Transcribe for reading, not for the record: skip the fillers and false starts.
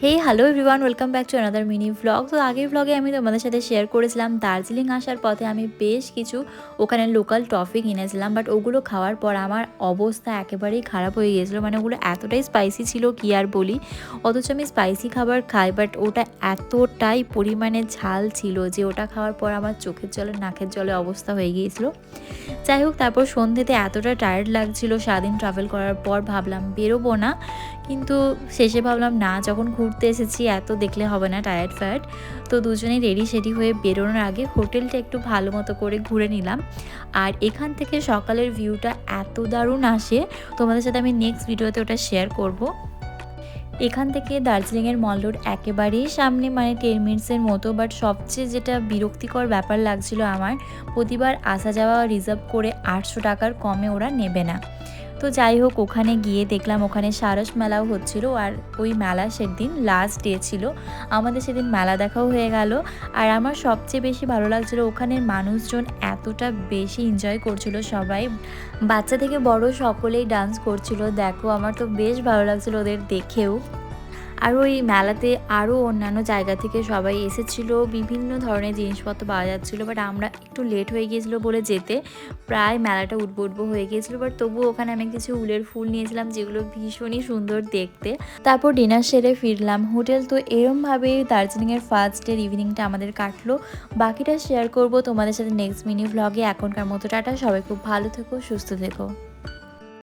Hey hello everyone, welcome back to another mini vlog. তো আগের ভ্লগে আমি তোমাদের সাথে শেয়ার করেছিলাম দার্জিলিং আসার পথে আমি বেশ কিছু ওখানে লোকাল টফি কিনেছিলাম, বাট ওগুলো খাওয়ার পর আমার অবস্থা একেবারেই খারাপ হয়ে গিয়েছিলো। মানে ওগুলো এতটাই স্পাইসি ছিল কি আর বলি। অথচ আমি স্পাইসি খাবার খাই, বাট ওটা এতটাই পরিমাণে ঝাল ছিল যে ওটা খাওয়ার পর আমার চোখের জলে নাকের জলে অবস্থা হয়ে গিয়েছিলো। যাই হোক, তারপর সন্ধ্যেতে এতটা টায়ার্ড লাগছিল সারাদিন ট্রাভেল করার পর, ভাবলাম বেরোবো না। কিন্তু শেষে ভাবলাম না, যখন ঘুরতে এসেছি এত দেখলে হবে না টায়ার্ড ফ্যাট। তো দুজনেই রেডি সেডি হয়ে বেরোনোর আগে হোটেলটা একটু ভালো মতো করে ঘুরে নিলাম। আর এখান থেকে সকালের ভিউটা এত দারুণ আসে, তোমাদের সাথে আমি নেক্সট ভিডিওতে ওটা শেয়ার করব। এখান থেকে দার্জিলিংয়ের মল রোড একেবারেই সামনে, মানে 10 মিনিটসের মতো। বাট সবচেয়ে যেটা বিরক্তিকর ব্যাপার লাগছিল আমার, প্রতিবার আসা যাওয়া রিজার্ভ করে 800 টাকার কমে ওরা নেবে না। তো যাই হোক, ওখানে গিয়ে দেখলাম ওখানে সারস মেলাও হচ্ছিল, আর ওই মেলা সেদিন লাস্ট ডে ছিল। আমাদের সেদিন মেলা দেখাও হয়ে গেল। আর আমার সবচেয়ে বেশি ভালো লাগছিল ওখানের মানুষজন এতটা বেশি এনজয় করছিল, সবাই বাচ্চা থেকে বড় সকলেই ডান্স করছিল। দেখো, আমার তো বেশ ভালো লাগছিল ওদের দেখেও। আর ওই মেলাতে আরও অন্যান্য জায়গা থেকে সবাই এসেছিলো, বিভিন্ন ধরনের জিনিসপত্র পাওয়া যাচ্ছিলো। বাট আমরা একটু লেট হয়ে গিয়েছিলো বলে যেতে প্রায় মেলাটা উঠবো উঠবো হয়ে গিয়েছিলো। বাট তবুও ওখানে আমি কিছু উলের ফুল নিয়েছিলাম, যেগুলো ভীষণই সুন্দর দেখতে। তারপর ডিনার সেরে ফিরলাম হোটেল। তো এরমভাবেই দার্জিলিংয়ের ফার্স্ট ডের ইভিনিংটা আমাদের কাটলো। বাকিটা শেয়ার করব তোমাদের সাথে নেক্সট মিনি ভ্লগে। এখনকার মতো টাটা, সবাই খুব ভালো থেকো, সুস্থ থেকো।